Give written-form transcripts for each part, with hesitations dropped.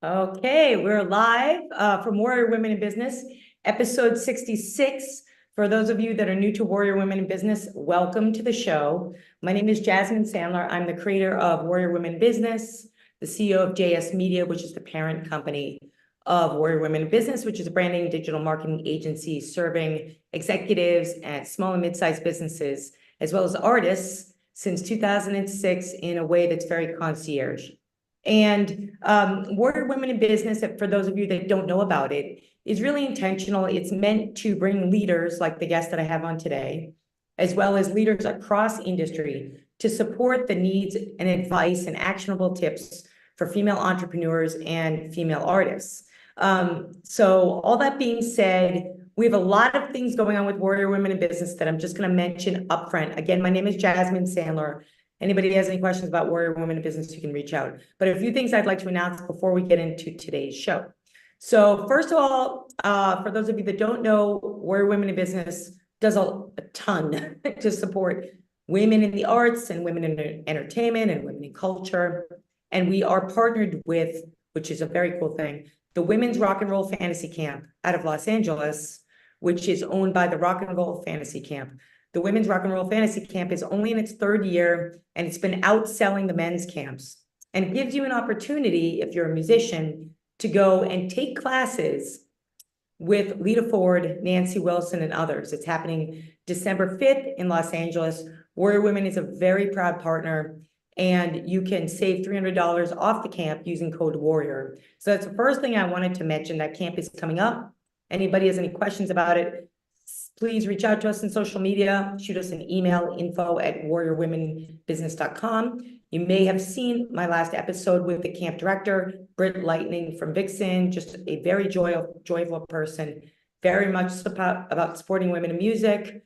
Okay, we're live from Warrior Women in Business, episode 66. For those of you that are new to Warrior Women in Business, welcome to the show. My name is Jasmine Sandler. I'm the creator of Warrior Women in Business, the CEO of JS Media, which is the parent company of Warrior Women in Business, which is a branding digital marketing agency serving executives at small and mid-sized businesses, as well as artists since 2006 in a way that's very concierge. And Warrior Women in Business, for those of you that don't know about it, is really intentional. It's meant to bring leaders like the guest that I have on today, as well as leaders across industry to support the needs and advice and actionable tips for female entrepreneurs and female artists. So all that being said, we have a lot of things going on with Warrior Women in Business that I'm just going to mention upfront. Again, my name is Jasmine Sandler. Anybody has any questions about Warrior Women in Business, you can reach out. But a few things I'd like to announce before we get into today's show. So first of all, for those of you that don't know, Warrior Women in Business does a ton to support women in the arts and women in entertainment and women in culture. And we are partnered with, which is a very cool thing, the Women's Rock and Roll Fantasy Camp out of Los Angeles, which is owned by the Rock and Roll Fantasy Camp. The Women's Rock and Roll Fantasy Camp is only in its third year, and it's been outselling the men's camps. And it gives you an opportunity, if you're a musician, to go and take classes with Lita Ford, Nancy Wilson, and others. It's happening December 5th in Los Angeles. Warrior Women is a very proud partner, and you can save $300 off the camp using code WARRIOR. So that's the first thing I wanted to mention. That camp is coming up. Anybody has any questions about it, please reach out to us in social media, shoot us an email, info@warriorwomenbusiness.com. You may have seen my last episode with the camp director, Britt Lightning from Vixen, just a very joyful person, very much about supporting women in music.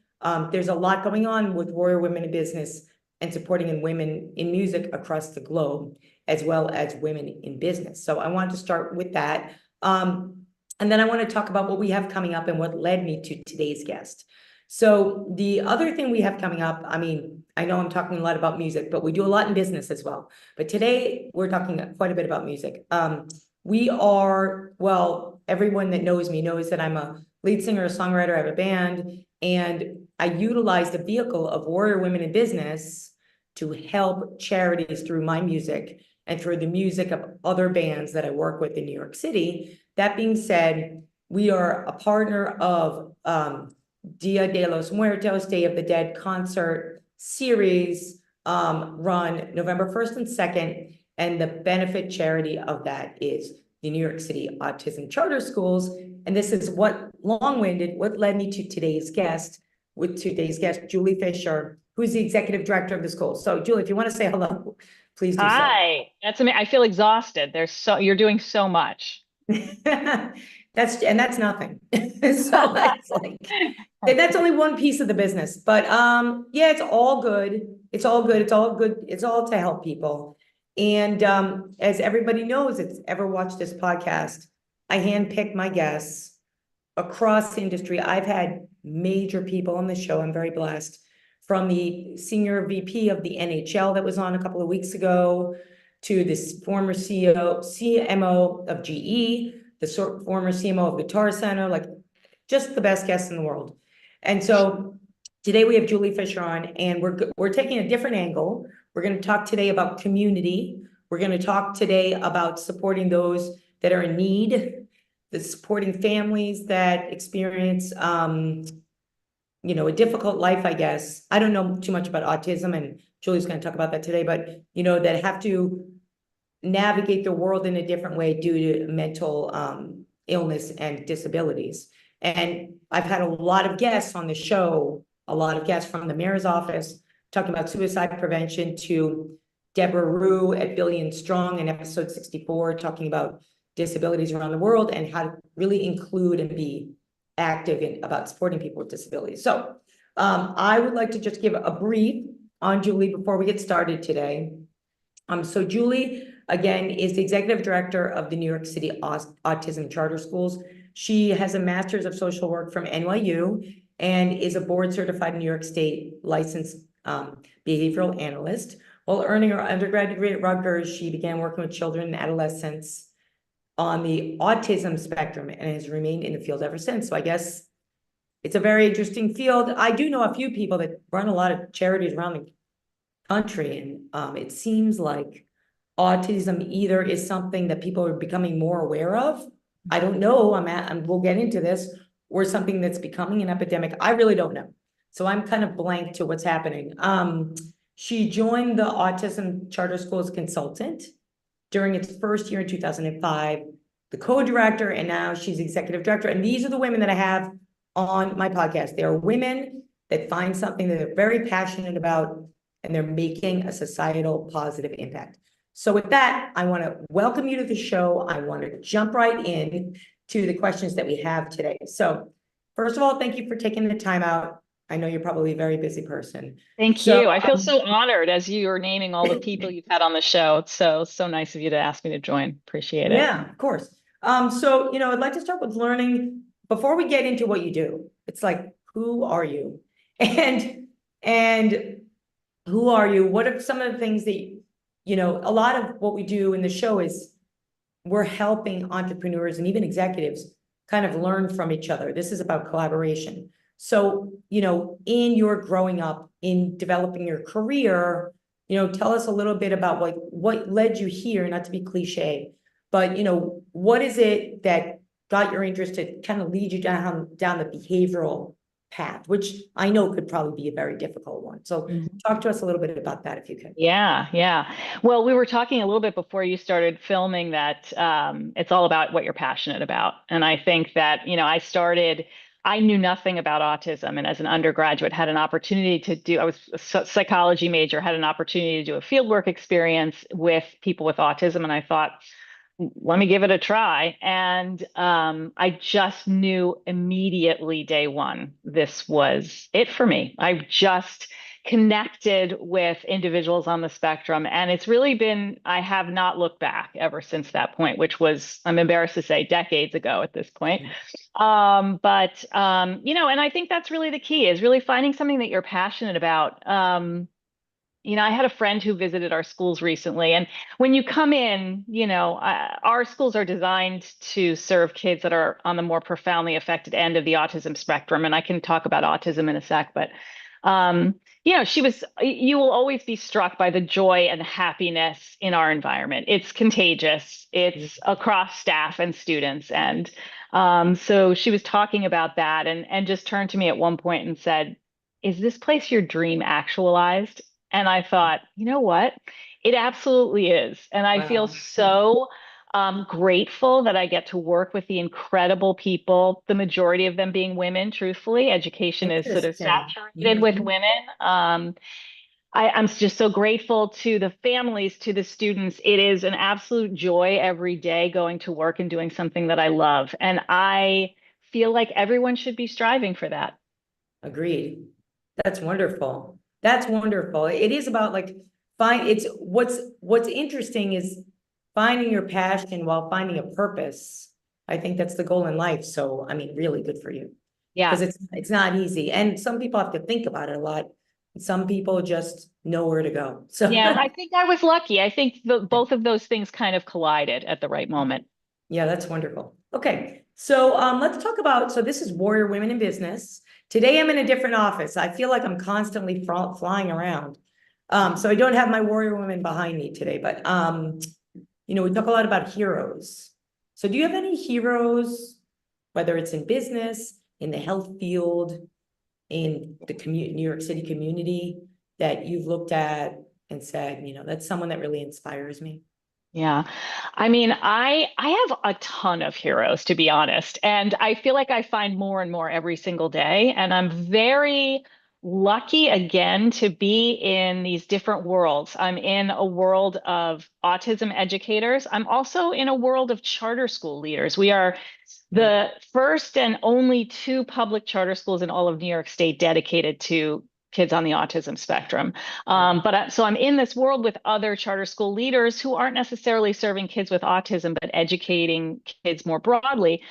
There's a lot going on with Warrior Women in Business and supporting women in music across the globe, as well as women in business. So I wanted to start with that. And then I want to talk about what we have coming up and what led me to today's guest. So the other thing we have coming up, I mean, I know I'm talking a lot about music, but we do a lot in business as well. But today we're talking quite a bit about music. We are, well, everyone that knows me knows that I'm a lead singer, a songwriter, I have a band, and I utilize the vehicle of Warrior Women in Business to help charities through my music and through the music of other bands that I work with in New York City. That being said, we are a partner of Dia de Los Muertos, Day of the Dead concert series, run November 1st and 2nd. And the benefit charity of that is the New York City Autism Charter Schools. And this is what led me to today's guest, Julie Fisher, who's the executive director of the school. So Julie, if you want to say hello, please do so. Hi, that's amazing. I feel exhausted. You're doing so much. That's nothing. So that's like, that's only one piece of the business, but yeah, it's all good. It's all good. It's all good. It's all to help people. And as everybody knows, that's ever watched this podcast, I handpick my guests across industry. I've had major people on the show. I'm very blessed. From the senior VP of the NHL that was on a couple of weeks ago, to this former CMO of GE, the former CMO of Guitar Center, like just the best guests in the world. And so today we have Julie Fisher on, and we're taking a different angle. We're going to talk today about community. We're going to talk today about supporting those that are in need, supporting families that experience a difficult life, I guess. I don't know too much about autism, and Julie's going to talk about that today, but, that have to navigate the world in a different way due to mental illness and disabilities. And I've had a lot of guests on the show, a lot of guests from the mayor's office, talking about suicide prevention, to Deborah Rue at Billion Strong in episode 64, talking about disabilities around the world and how to really include and be active about supporting people with disabilities. So I would like to just give a brief on Julie before we get started today. So Julie, again, is the executive director of the New York City Autism Charter Schools. She has a master's of social work from NYU and is a board certified New York State licensed behavioral analyst. While earning her undergrad degree at Rutgers, she began working with children and adolescents on the autism spectrum and has remained in the field ever since. So I guess it's a very interesting field. I do know a few people that run a lot of charities around the country, and it seems like autism either is something that people are becoming more aware of. I don't know, we'll get into this, or something that's becoming an epidemic. I really don't know. So I'm kind of blank to what's happening. She joined the Autism Charter School as consultant during its first year in 2005, the co-director, and now she's executive director. And these are the women that I have on my podcast. They are women that find something that they're very passionate about, and they're making a societal positive impact. So with that, I want to welcome you to the show. I want to jump right in to the questions that we have today. So first of all, thank you for taking the time out. I know you're probably a very busy person. Thank you. I feel so honored as you are naming all the people you've had on the show. It's so nice of you to ask me to join. Appreciate it. Yeah, of course. So, I'd like to start with learning, before we get into what you do, it's like, who are you? And who are you? What are some of the things that, a lot of what we do in the show is we're helping entrepreneurs and even executives kind of learn from each other. This is about collaboration. So, in your growing up, in developing your career, tell us a little bit about what led you here, not to be cliche, but, what is it that got your interest to kind of lead you down the behavioral path, which I know could probably be a very difficult one. So talk to us a little bit about that if you could. Yeah. Well, we were talking a little bit before you started filming that it's all about what you're passionate about. And I think that, I knew nothing about autism. And as an undergraduate, had an opportunity I was a psychology major, had an opportunity to do a fieldwork experience with people with autism. And I thought, let me give it a try. And I just knew immediately day one, this was it for me. I just connected with individuals on the spectrum. And it's really been, I have not looked back ever since that point, which was, I'm embarrassed to say, decades ago at this point. And I think that's really the key, is really finding something that you're passionate about. I had a friend who visited our schools recently, and when you come in, our schools are designed to serve kids that are on the more profoundly affected end of the autism spectrum. And I can talk about autism in a sec, but, you will always be struck by the joy and happiness in our environment. It's contagious. It's across staff and students. And so she was talking about that and just turned to me at one point and said, "Is this place your dream actualized?" And I thought, you know what? It absolutely is. And I feel so grateful that I get to work with the incredible people, the majority of them being women, truthfully. Education is sort of saturated with women. I'm just so grateful to the families, to the students. It is an absolute joy every day going to work and doing something that I love. And I feel like everyone should be striving for that. Agreed. That's wonderful. That's wonderful. It is about what's interesting is finding your passion while finding a purpose. I think that's the goal in life. So, really good for you. Yeah. Because it's not easy. And some people have to think about it a lot. Some people just know where to go. So yeah, I think I was lucky. I think both of those things kind of collided at the right moment. Yeah, that's wonderful. Okay. So let's talk about, so this is Warrior Women in Business. Today I'm in a different office. I feel like I'm constantly flying around. So I don't have my Warrior Women behind me today, but we talk a lot about heroes. So do you have any heroes, whether it's in business, in the health field, in the New York City community, that you've looked at and said, that's someone that really inspires me? Yeah. I have a ton of heroes, to be honest. And I feel like I find more and more every single day. And I'm very lucky, again, to be in these different worlds. I'm in a world of autism educators. I'm also in a world of charter school leaders. We are the first and only two public charter schools in all of New York State dedicated to kids on the autism spectrum. So I'm in this world with other charter school leaders who aren't necessarily serving kids with autism, but educating kids more broadly.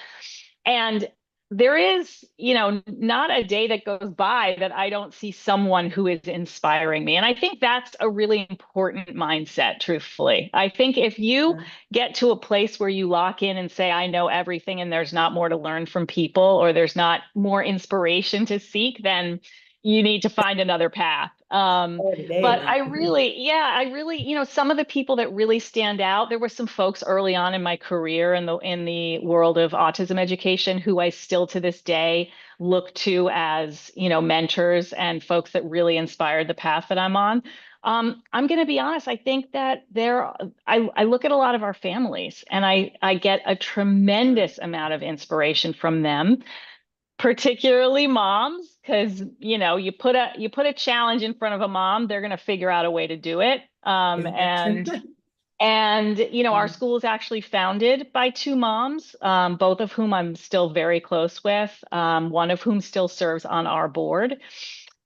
And there is, not a day that goes by that I don't see someone who is inspiring me. And I think that's a really important mindset, truthfully. I think if you get to a place where you lock in and say, I know everything and there's not more to learn from people, or there's not more inspiration to seek, then you need to find another path. But I really, some of the people that really stand out, there were some folks early on in my career in the world of autism education who I still to this day look to as, mentors and folks that really inspired the path that I'm on. I'm going to be honest. I think that I look at a lot of our families and I get a tremendous amount of inspiration from them, particularly moms, because you put a challenge in front of a mom, they're going to figure out a way to do it. And our school is actually founded by two moms, both of whom I'm still very close with, one of whom still serves on our board.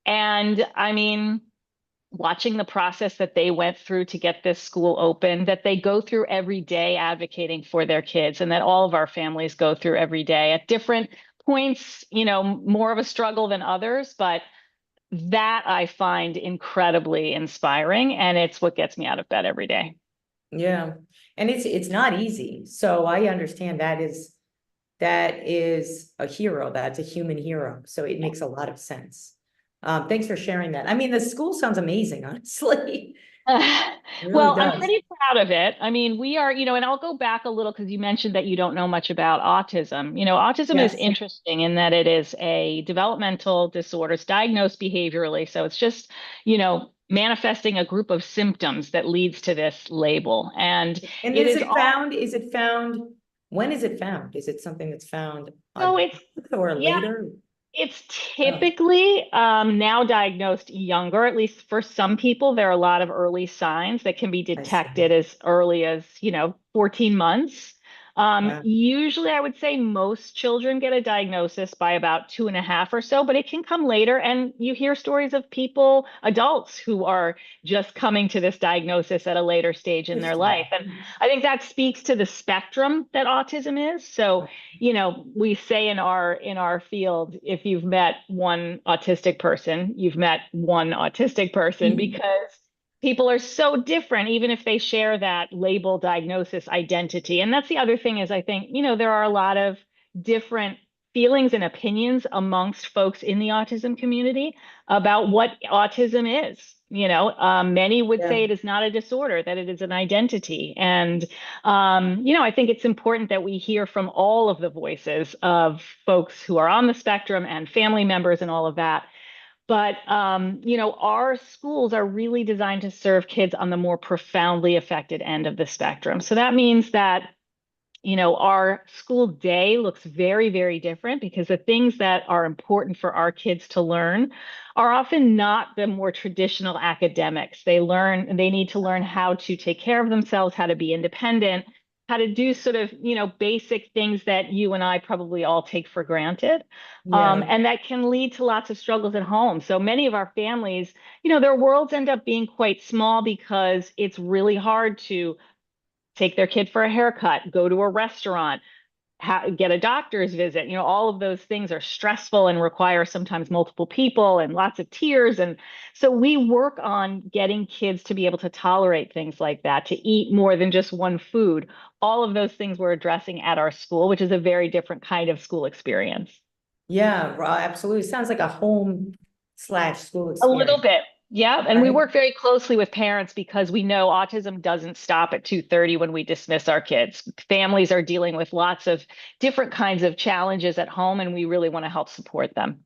And I mean, watching the process that they went through to get this school open, that they go through every day advocating for their kids, and that all of our families go through every day at different points, more of a struggle than others, but that I find incredibly inspiring, and it's what gets me out of bed every day. Yeah. And it's not easy. So I understand that is a hero. That's a human hero. So it makes a lot of sense. Thanks for sharing that. I mean, the school sounds amazing, honestly. Well, I'm pretty proud of it. I mean, we are, and I'll go back a little because you mentioned that you don't know much about autism. Autism is interesting in that it is a developmental disorder. It's diagnosed behaviorally. So it's just, manifesting a group of symptoms that leads to this label. And is it found? When is it found? Is it something that's found later? It's typically now diagnosed younger, at least for some people. There are a lot of early signs that can be detected as early as, 14 months. Usually I would say most children get a diagnosis by about 2.5 or so, but it can come later. And you hear stories of people, adults, who are just coming to this diagnosis at a later stage in their life. And I think that speaks to the spectrum that autism is. So, we say in our field, if you've met one autistic person, you've met one autistic person, because people are so different, even if they share that label, diagnosis, identity. And that's the other thing is I think, there are a lot of different feelings and opinions amongst folks in the autism community about what autism is. Many would say it is not a disorder, that it is an identity. And, I think it's important that we hear from all of the voices of folks who are on the spectrum and family members and all of that. But, our schools are really designed to serve kids on the more profoundly affected end of the spectrum. So that means that, our school day looks very, very different, because the things that are important for our kids to learn are often not the more traditional academics. They need to learn how to take care of themselves, how to be independent, how to do sort of, basic things that you and I probably all take for granted. And that can lead to lots of struggles at home. So many of our families, their worlds end up being quite small, because it's really hard to take their kid for a haircut, go to a restaurant, get a doctor's visit. All of those things are stressful and require sometimes multiple people and lots of tears. And so we work on getting kids to be able to tolerate things like that, to eat more than just one food. All of those things we're addressing at our school, which is a very different kind of school experience. Yeah, absolutely. Sounds like a home/school experience. A little bit. Yeah. And we work very closely with parents, because we know autism doesn't stop at 2:30 when we dismiss our kids. Families are dealing with lots of different kinds of challenges at home, and we really want to help support them.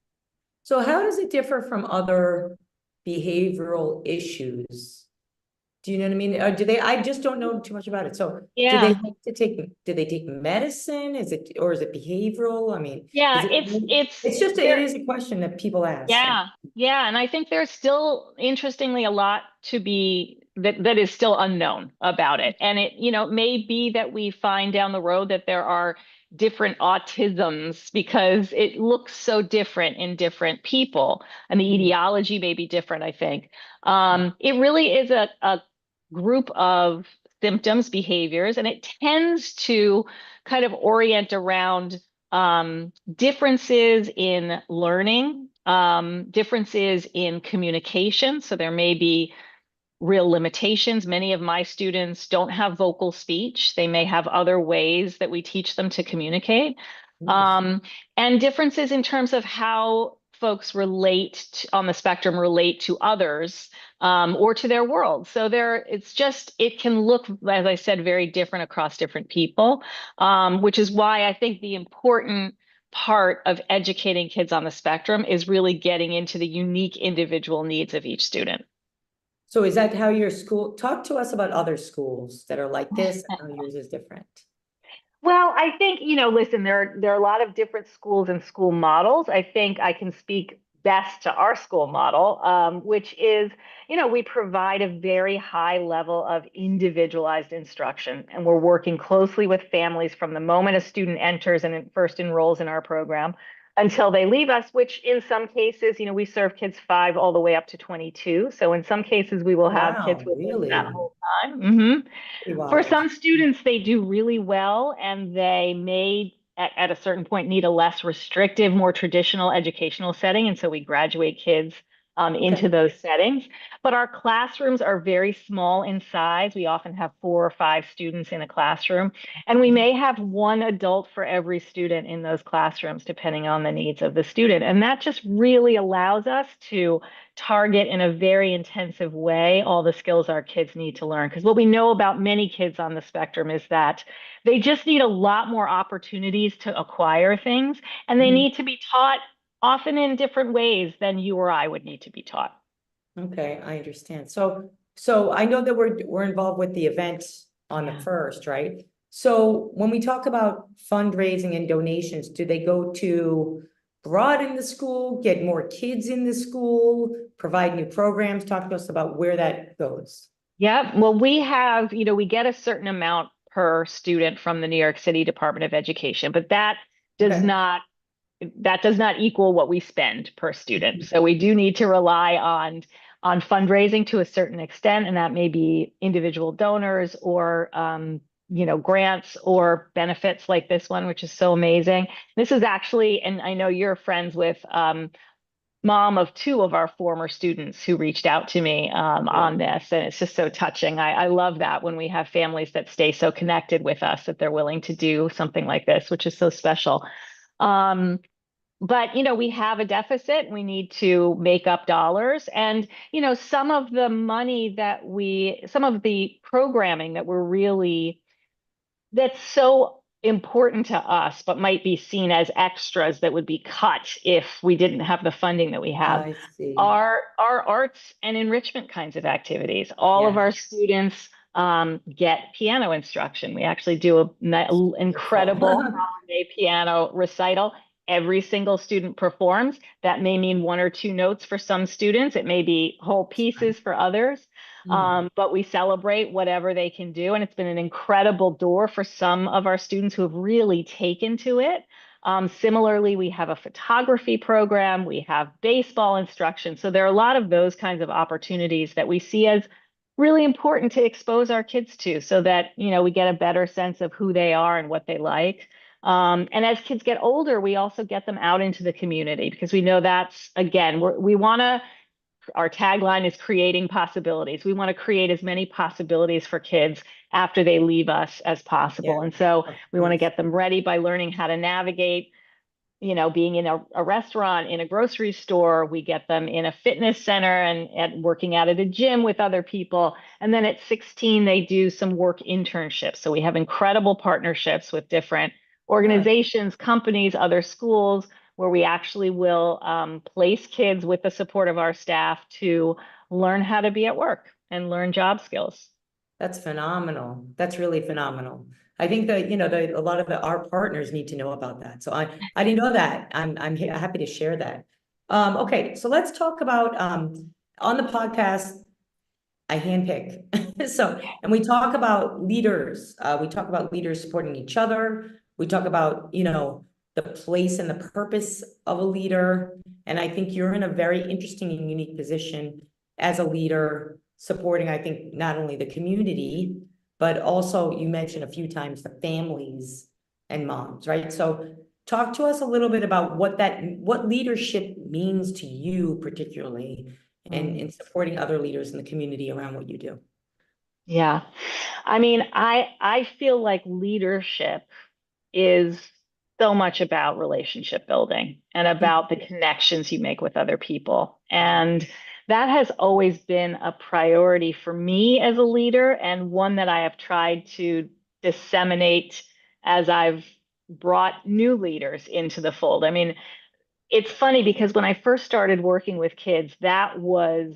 So how does it differ from other behavioral issues? Do you know what I mean? Or I just don't know too much about it. So do they take medicine? Is it behavioral? I mean, it is a question that people ask. Yeah. Yeah. And I think there's still, interestingly, a lot to be that is still unknown about it. And it, may be that we find down the road that there are different autisms, because it looks so different in different people, and the etiology may be different, I think. It really is a group of symptoms, behaviors, and it tends to kind of orient around differences in learning, differences in communication. So there may be real limitations. Many of my students don't have vocal speech. They may have other ways that we teach them to communicate. And differences in terms of how folks on the spectrum relate to others or to their world. So it can look, as I said, very different across different people, which is why I think the important part of educating kids on the spectrum is really getting into the unique individual needs of each student. So is that how your school, talk to us about other schools that are like this and how yours is different? Well, I think, listen, there are a lot of different schools and school models. I think I can speak best to our school model, which is, we provide a very high level of individualized instruction, and we're working closely with families from the moment a student enters and first enrolls in our program until they leave us, which in some cases, we serve kids 5 all the way up to 22. So in some cases, we will have kids Wow, with us that really? whole time. Mm-hmm. For Wow. some students, they do really well, and they may, at a certain point, need a less restrictive, more traditional educational setting. And so we graduate kids into Okay. those settings. But our classrooms are very small in size. We often have 4 or 5 students in a classroom, and we may have one adult for every student in those classrooms, depending on the needs of the student. And that just really allows us to target in a very intensive way all the skills our kids need to learn. Because what we know about many kids on the spectrum is that they just need a lot more opportunities to acquire things, and they need to be taught often in different ways than you or I would need to be taught. Okay, I understand. So I know that we're involved with the event on the 1st, right? So when we talk about fundraising and donations, do they go to broaden the school, get more kids in the school, provide new programs? Talk to us about where that goes. Yeah, well, we have, we get a certain amount per student from the New York City Department of Education, but does Okay. not that does not equal what we spend per student. So we do need to rely on fundraising to a certain extent, and that may be individual donors or grants or benefits like this one, which is so amazing. This is actually, and I know you're friends with mom of 2 of our former students who reached out to me on this, and it's just so touching. I love that when we have families that stay so connected with us that they're willing to do something like this, which is so special. But, we have a deficit. We need to make up dollars. And, some of the money some of the programming that's so important to us, but might be seen as extras that would be cut if we didn't have the funding that we have, I see. are arts and enrichment kinds of activities. All of Yeah. our students get piano instruction. We actually do an incredible holiday piano recital. Every single student performs. That may mean 1 or 2 notes for some students. It may be whole pieces for others. But we celebrate whatever they can do. And it's been an incredible door for some of our students who have really taken to it. Similarly, we have a photography program. We have baseball instruction. So there are a lot of those kinds of opportunities that we see as really important to expose our kids to, so that, we get a better sense of who they are and what they like. And as kids get older, we also get them out into the community, because we know that's, again, our tagline is creating possibilities. We want to create as many possibilities for kids after they leave us as possible. Yeah, and so we want to course. get them ready by learning how to navigate, being in a restaurant, in a grocery store. We get them in a fitness center and working out at a gym with other people. And then at 16, they do some work internships. So we have incredible partnerships with different organizations, companies, other schools, where we actually will place kids with the support of our staff to learn how to be at work and learn job skills. That's phenomenal. That's really phenomenal. I think that, a lot of our partners need to know about that. So I didn't know that. I'm happy to share that. Okay, so let's talk about on the podcast, I handpick. So, and we talk about leaders. We talk about leaders supporting each other. We talk about, the place and the purpose of a leader. And I think you're in a very interesting and unique position as a leader, supporting, I think, not only the community, but also you mentioned a few times the families and moms, right? So talk to us a little bit about what leadership means to you particularly, and in supporting other leaders in the community around what you do. Yeah. I mean, I feel like leadership is so much about relationship building and about the connections you make with other people. And that has always been a priority for me as a leader, and one that I have tried to disseminate as I've brought new leaders into the fold. I mean, it's funny because when I first started working with kids, that was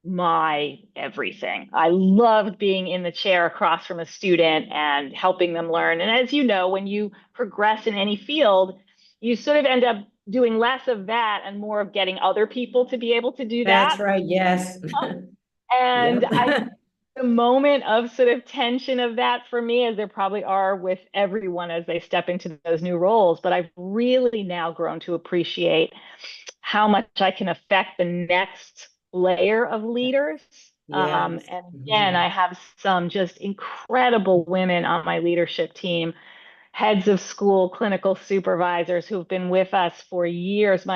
my everything. I loved being in the chair across from a student and helping them learn. And as you know, when you progress in any field, you sort of end up doing less of that and more of getting other people to be able to do That's that. right. Yes. And Yep. the moment of sort of tension of that for me, as there probably are with everyone as they step into those new roles, but I've really now grown to appreciate how much I can affect the next layer of leaders. And Yes. again, I have some just incredible women on my leadership team, heads of school, clinical supervisors who've been with us for years.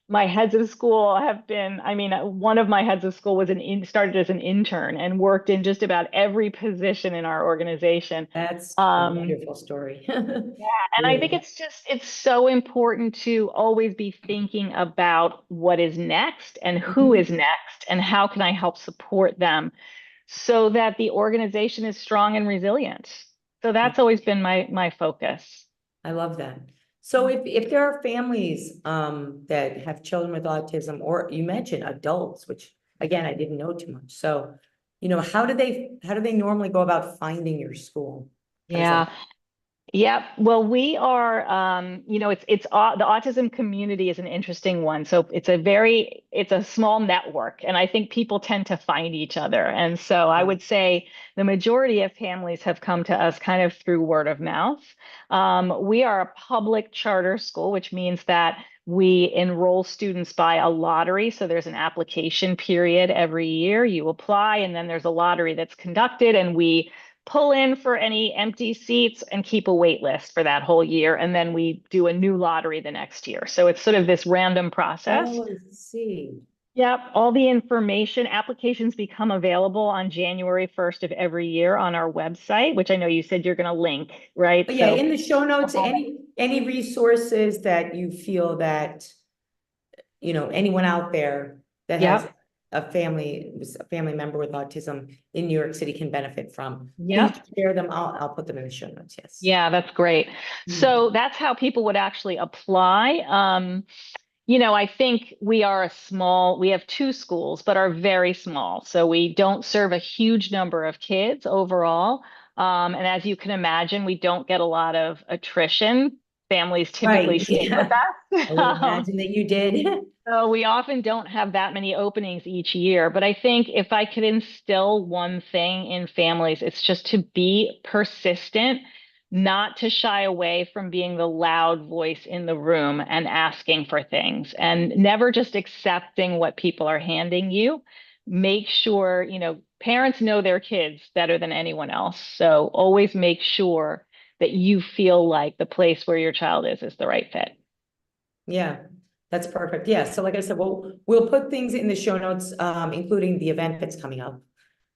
My heads of school have been, I mean, one of my heads of school was started as an intern and worked in just about every position in our organization. That's a Um, wonderful story. and I think Really. it's so important to always be thinking about what is next and who Mhm. is next and how can I help support them so that the organization is strong and resilient. So Yeah, that's always been my focus. I love that. So if there are families that have children with autism, or you mentioned adults, which again I didn't know too much. So, how do they normally go about finding your school? How does that? Yeah. Yep. Well, we are, the autism community is an interesting one. So it's a small network, and I think people tend to find each other. And so I would say the majority of families have come to us kind of through word of mouth. We are a public charter school, which means that we enroll students by a lottery. So there's an application period every year. You apply, and then there's a lottery that's conducted, and we pull in for any empty seats and keep a wait list for that whole year. And then we do a new lottery the next year. So it's sort of this random process. Oh, I see. Yep. All the information, applications become available on January 1st of every year on our website, which I know you said you're going to link, right? But yeah, So in the show notes, we'll have it. any resources that you feel that, anyone out there that has Yep. a family member with autism in New York City can benefit from, please Yep. share them. I'll put them in the show notes. Yes. Yeah, that's great. So that's how people would actually apply. I think we have two schools, but are very small. So we don't serve a huge number of kids overall. And as you can imagine, we don't get a lot of attrition. Families typically Right. stick with Yeah. us. I would imagine that you did. So we often don't have that many openings each year. But I think if I could instill one thing in families, it's just to be persistent, not to shy away from being the loud voice in the room and asking for things, and never just accepting what people are handing you. Make sure, parents know their kids better than anyone else. So always make sure that you feel like the place where your child is the right fit. Yeah, that's perfect. Yeah. So like I said, we'll put things in the show notes, including the event that's coming up. Uh,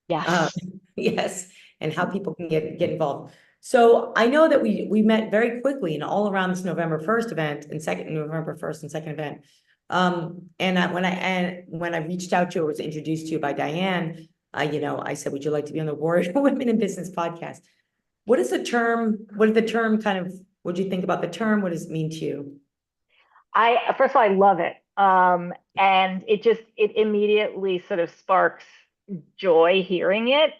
Yes. yes, and how people can get involved. So I know that we met very quickly and all around this November 1st event and second November 1st and second event. When I reached out to you, or was introduced to you by Diane, I said, would you like to be on the Warrior Women in Business podcast? What is the term? What is the term kind of, what do you think about the term? What does it mean to you? I first of all, I love it. And it immediately sort of sparks joy hearing it.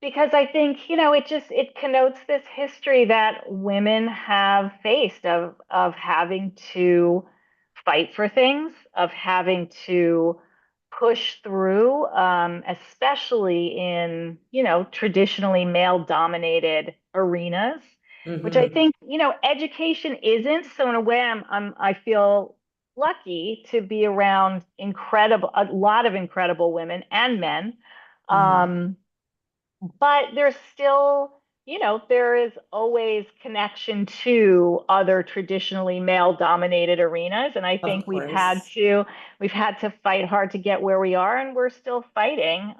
Because I think, it connotes this history that women have faced of having to fight for things, of having to push through, especially in, traditionally male dominated arenas, which I Mm-hmm. think, education isn't. So in a way, I feel lucky to be around a lot of incredible women and men. Mm-hmm. Um, but there's still there is always connection to other traditionally male-dominated arenas, and I Of think course. we've had to fight hard to get where we are, and we're still fighting.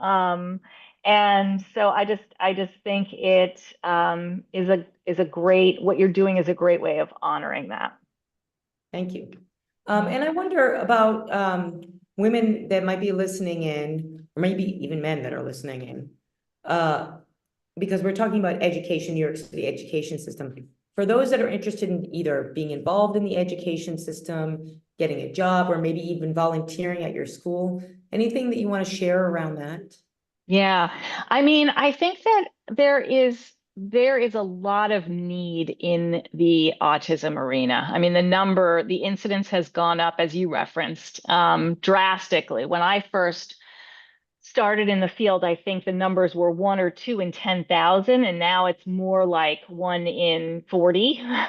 And so I just think it is a great what you're doing is a great way of honoring that. Thank you. And I wonder about women that might be listening in, or maybe even men that are listening in, because we're talking about education, New York City education system. For those that are interested in either being involved in the education system, getting a job, or maybe even volunteering at your school, anything that you want to share around that? Yeah. I mean, I think that there is a lot of need in the autism arena. I mean, the incidence has gone up, as you referenced, drastically. When I first started in the field, I think the numbers were one or two in 10,000, and now it's more like one in 40. Really?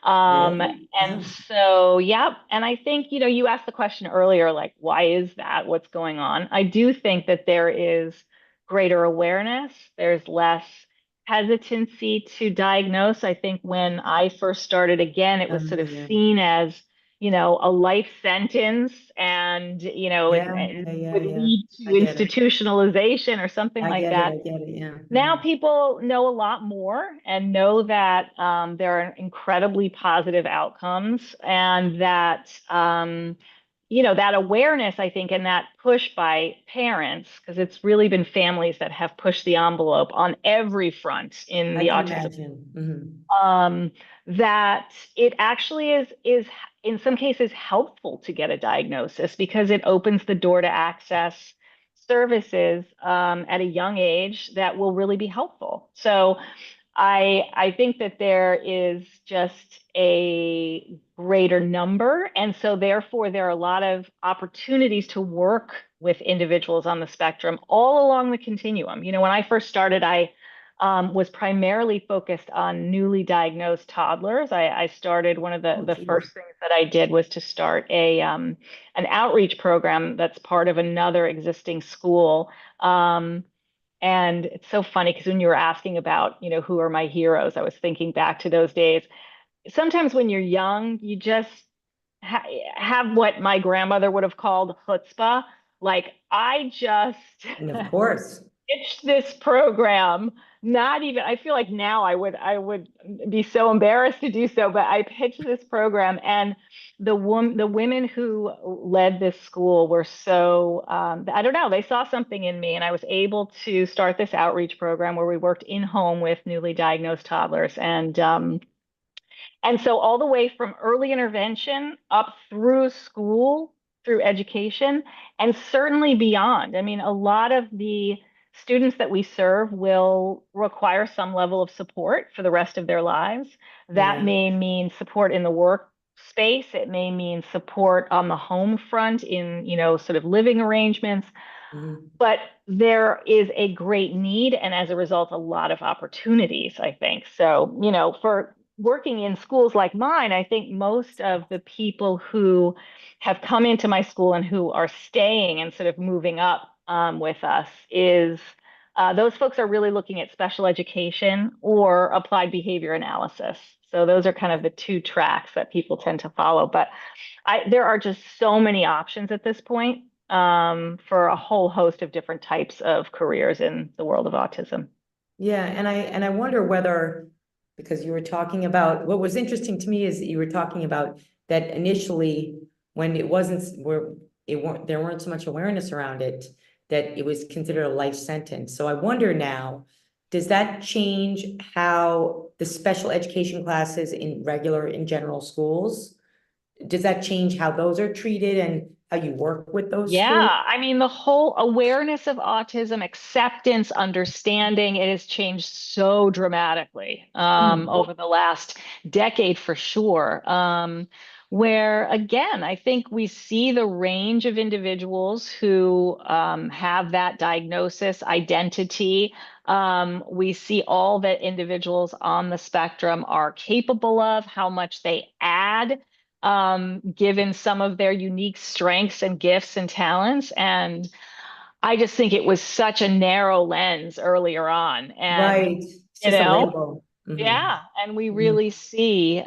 And Yeah. so, yeah, and I think, you asked the question earlier, like, why is that? What's going on? I do think that there is greater awareness. There's less hesitancy to diagnose. I think when I first started, again, it was sort of Yeah. seen as, a life sentence and, and would Yeah. lead to I get it. institutionalization or something I like get it. that. I get it. Yeah. Now people know a lot more and know that there are incredibly positive outcomes, and that that awareness, I think, and that push by parents, because it's really been families that have pushed the envelope on every front in I the can autism, imagine. Mhm. that it actually is in some cases helpful to get a diagnosis, because it opens the door to access services at a young age that will really be helpful. So I think that there is just a greater number, and so therefore there are a lot of opportunities to work with individuals on the spectrum all along the continuum. When I first started, I was primarily focused on newly diagnosed toddlers. I started one of Oh, the geez. first things that I did was to start an outreach program that's part of another existing school. And it's so funny because when you were asking about, who are my heroes, I was thinking back to those days. Sometimes when you're young, you just ha have what my grandmother would have called chutzpah. Like, I just And of course. pitched this program. Not even, I feel like now I would be so embarrassed to do so, but I pitched this program, and the women who led this school were so, I don't know, they saw something in me, and I was able to start this outreach program where we worked in home with newly diagnosed toddlers. And so all the way from early intervention up through school, through education, and certainly beyond. I mean, a lot of the students that we serve will require some level of support for the rest of their lives. That Yeah. may mean support in the workspace. It may mean support on the home front in, sort of living arrangements. Mhm. But there is a great need, and as a result, a lot of opportunities, I think. So, for working in schools like mine, I think most of the people who have come into my school and who are staying and sort of moving up with us is those folks are really looking at special education or applied behavior analysis. So those are kind of the two tracks that people tend to follow. But there are just so many options at this point for a whole host of different types of careers in the world of autism. Yeah, and I wonder whether, because you were talking about, what was interesting to me is that you were talking about that initially, when it wasn't where it weren't there weren't so much awareness around it, that it was considered a life sentence. So I wonder now, does that change how the special education classes in general schools, does that change how those are treated and how you work with those schools? Yeah, I mean, the whole awareness of autism, acceptance, understanding, it has changed so dramatically Mm. over the last decade for sure. Where again, I think we see the range of individuals who have that diagnosis, identity. We see all that individuals on the spectrum are capable of, how much they add given some of their unique strengths and gifts and talents. And I just think it was such a narrow lens earlier on. And, Right. It's you just a know, label. yeah, and we Mhm. really see,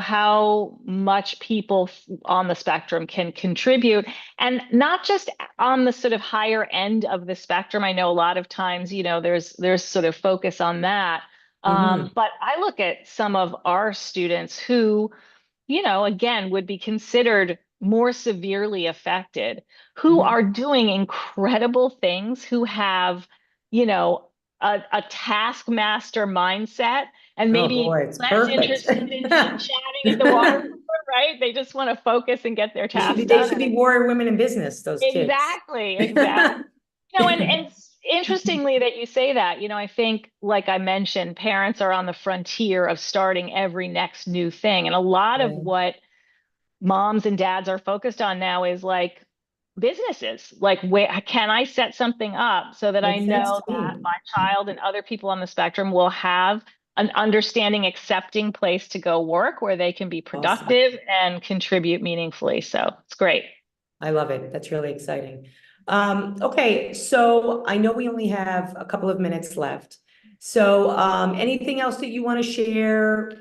how much people on the spectrum can contribute, and not just on the sort of higher end of the spectrum. I know a lot of times, there's sort of focus on that. Mhm. But I look at some of our students who, again, would be considered more severely affected, who Mhm. are doing incredible things, who have, a taskmaster mindset and Oh maybe boy, it's less perfect. interested in chit-chatting at the water cooler, right? They just want to focus and get their tasks They done. should be warrior women in business, those kids. Exactly, exactly. And interestingly that you say that, I think, like I mentioned, parents are on the frontier of starting every next new thing. And a lot of Yeah, what moms and dads are focused on now is like businesses. Like, where can I set something up so that I makes sense know to that me. my child and other people on the spectrum will have an understanding, accepting place to go work where they can be Awesome. productive and contribute meaningfully. So it's great. I love it. That's really exciting. Okay, so I know we only have a couple of minutes left. So, anything else that you want to share,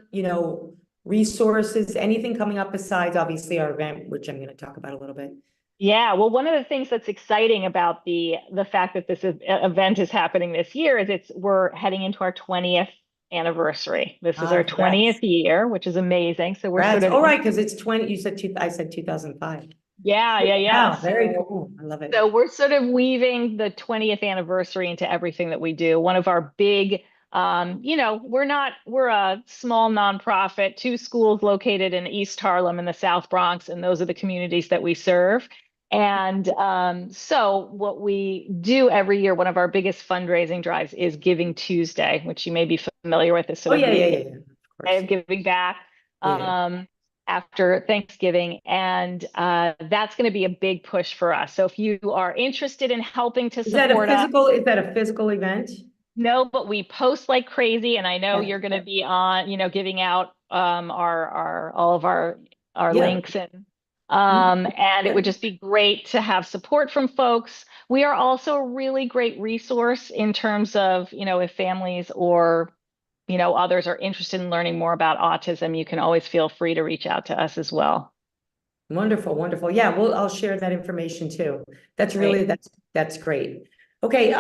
resources, anything coming up besides obviously our event, which I'm going to talk about a little bit? Yeah, well, one of the things that's exciting about the fact that this event is happening this year is we're heading into our 20th anniversary. This is our Congrats. 20th year, which is amazing. So we're sort Congrats. of All right, because it's 20, you said I said 2005. yeah. Wow, very cool. I love it. So we're sort of weaving the 20th anniversary into everything that we do. One of our big, we're a small nonprofit, two schools located in East Harlem and the South Bronx, and those are the communities that we serve. And so what we do every year, one of our biggest fundraising drives is Giving Tuesday, which you may be familiar with, is Oh, sort of yeah, yeah, the yeah, yeah. Of day course. of giving back. Yeah. Um, After Thanksgiving. And that's going to be a big push for us. So if you are interested in helping to support us, Is that a physical event? no, but we post like crazy. And I know Yeah. you're going to be on, giving out our all of our Yeah. links Mhm. and it would Good. just be great to have support from folks. We are also a really great resource in terms of, if families or others are interested in learning more about autism, you can always feel free to reach out to us as well. Wonderful, wonderful. Yeah, well, I'll share that information too. That's really, Great. that's great. Okay,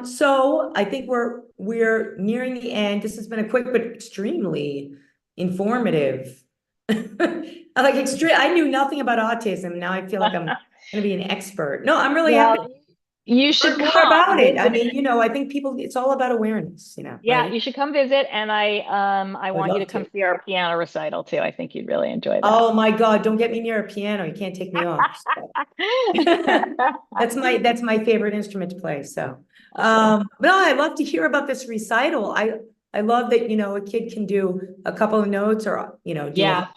so I think we're nearing the end. This has been a quick but extremely informative. Like extreme, I knew nothing about autism. Now I feel like I'm gonna be an expert. No, I'm really happy Well, you to should learn more come about it. I visit. mean, I think it's all about awareness, Yeah, right? you should come visit, and I I would want you to love come to. see our piano recital too. I think you'd really enjoy that. Oh my God, don't get me near a piano. You can't take me off. So. That's my favorite instrument to play. So, Awesome. but no, I love to hear about this recital. I love that, a kid can do a couple of notes or, do a whole Yeah,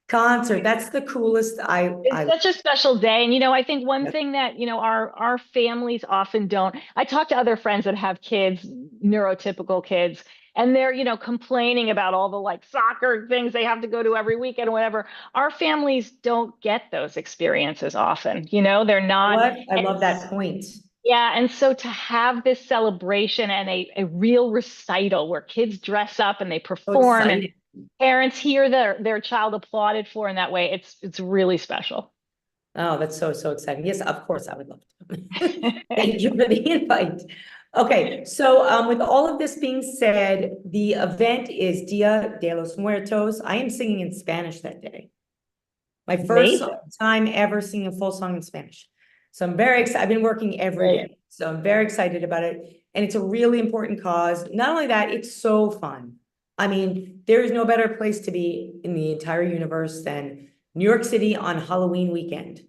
concert. That's the coolest. it's such a special day. And I think one Yeah. thing that, our families often don't. I talk to other friends that have kids, neurotypical kids, and they're, complaining about all the like soccer things they have to go to every weekend or whatever. Our families don't get those experiences often, they're not. What? I And love that point. yeah, and so to have this celebration and a real recital where kids dress up and they So perform and exciting. parents hear their child applauded for in that way, it's really special. Oh, that's so, so exciting. Yes, of course, I would love to. Thank you for the invite. Okay, so with all of this being said, the event is Dia de los Muertos. I am singing in Spanish that day. My first Amazing. time ever singing a full song in Spanish. So I'm very excited. I've been working every Great. day. So I'm very excited about it. And it's a really important cause. Not only that, it's so fun. I mean, there is no better place to be in the entire universe than New York City on Halloween weekend.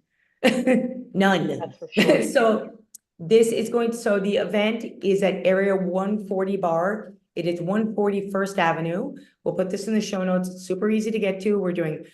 None. That's for sure. So so the event is at Area 140 Bar. It is 140 First Avenue. We'll put this in the show notes. It's super easy to get to. We're doing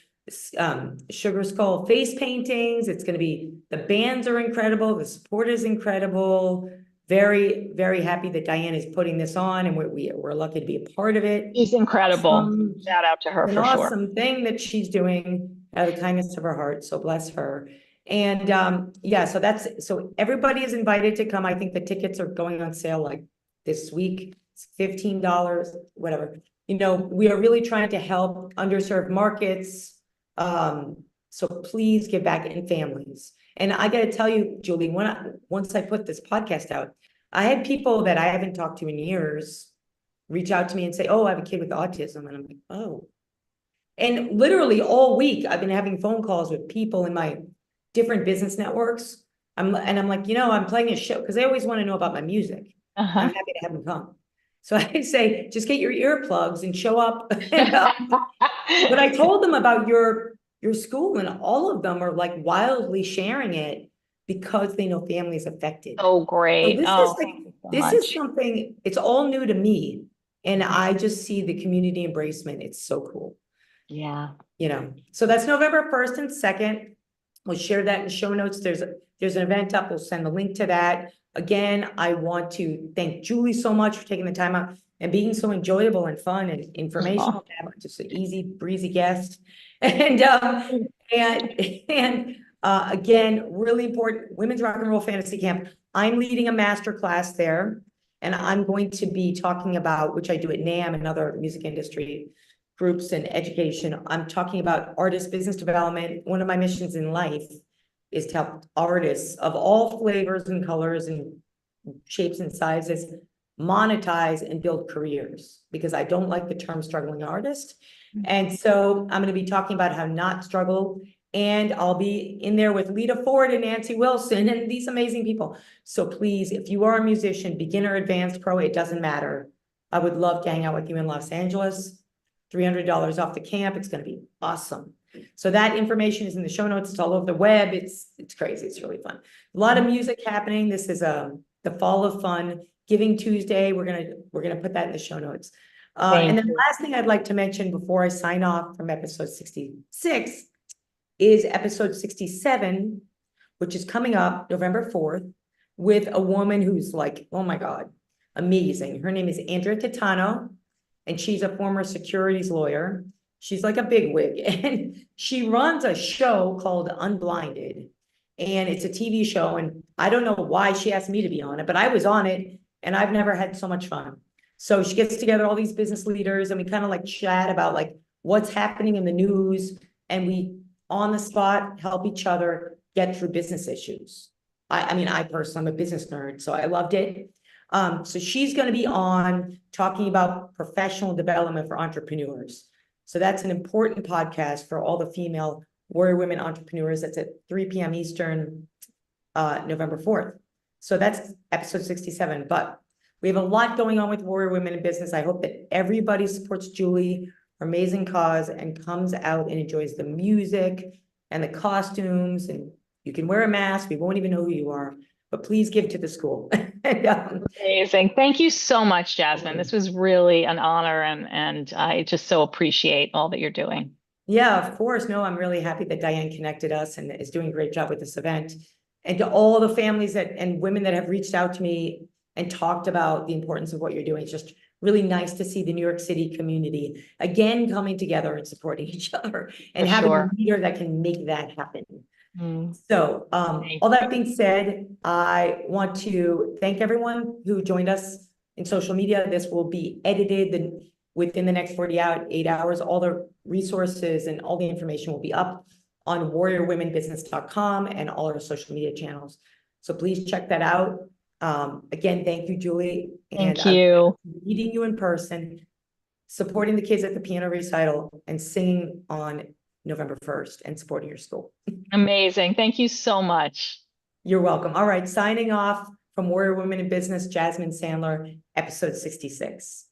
Sugar Skull face paintings. It's going to be, the bands are incredible. The support is incredible. Very, very happy that Diane is putting this on and we're lucky to be a part of it. She's incredible. Awesome. Shout out to her An for sure. awesome thing that she's doing out of the kindness of her heart. So bless her. And yeah, so everybody is invited to come. I think the tickets are going on sale like this week. It's $15, whatever. You know, we are really trying to help underserved markets. So please give back in families. And I got to tell you, Julie, once I put this podcast out, I had people that I haven't talked to in years reach out to me and say, "Oh, I have a kid with autism," and I'm like, "Oh." And literally all week, I've been having phone calls with people in my different business networks. I'm like, you know, I'm playing a show because they always want to know about my music. I'm happy to have them come. So I say, just get your earplugs and show up. But I told them about your school, and all of them are like wildly sharing it because they know families affected. Oh, great. So Thank you so this is much. something, it's all new to me. And I just see the community embracement. It's so cool. Yeah. You know, so that's November 1st and 2nd. We'll share that in the show notes. There's an event up. We'll send the link to that. Again, I want to thank Julie so much for taking the time out and being so enjoyable and fun and informational. Just an easy, breezy guest. And again, really important, Women's Rock and Roll Fantasy Camp. I'm leading a master class there, and I'm going to be talking about, which I do at NAMM and other music industry groups and education. I'm talking about artist business development. One of my missions in life is to help artists of all flavors and colors and shapes and sizes monetize and build careers, because I don't like the term struggling artist. And so I'm going to be talking about how not struggle, and I'll be in there with Lita Ford and Nancy Wilson and these amazing people. So please, if you are a musician, beginner, advanced, pro, it doesn't matter. I would love to hang out with you in Los Angeles. $300 off the camp. It's going to be awesome. So that information is in the show notes. It's all over the web. It's crazy. It's really fun. A lot of music happening. This is the fall of fun. Giving Tuesday. We're gonna put that in the show notes. And then the last thing I'd like to mention before I sign off from episode 66 is episode 67, which is coming up November 4th, with a woman who's like, oh my God, amazing. Her name is Andrea Catano, and she's a former securities lawyer. She's like a bigwig, and she runs a show called Unblinded, and it's a TV show. And I don't know why she asked me to be on it, but I was on it, and I've never had so much fun. So she gets together all these business leaders, and we kind of like chat about like what's happening in the news, and we on the spot help each other get through business issues. I mean, I personally, I'm a business nerd, so I loved it. So she's going to be on talking about professional development for entrepreneurs. So that's an important podcast for all the female warrior women entrepreneurs. That's at 3 p.m. Eastern, November 4th. So that's episode 67. But we have a lot going on with warrior women in business. I hope that everybody supports Julie, her amazing cause, and comes out and enjoys the music and the costumes. And you can wear a mask. We won't even know who you are. But please give to the school. Amazing. Thank you so much, Jasmine. This was really an honor, and I just so appreciate all that you're doing. Yeah, of course. No, I'm really happy that Diane connected us and is doing a great job with this event. And to all the families and women that have reached out to me and talked about the importance of what you're doing. It's just really nice to see the New York City community again coming together and supporting each other and having a leader that can make that happen. So all that being said, I want to thank everyone who joined us in social media. This will be edited within the next 48 hours. All the resources and all the information will be up on warriorwomenbusiness.com and all our social media channels. So please check that out. Again, thank you, Julie. Thank you. Meeting you in person, supporting the kids at the piano recital, and singing on November 1st and supporting your school. Amazing. Thank you so much. You're welcome. All right, signing off from Warrior Women in Business, Jasmine Sandler, episode 66.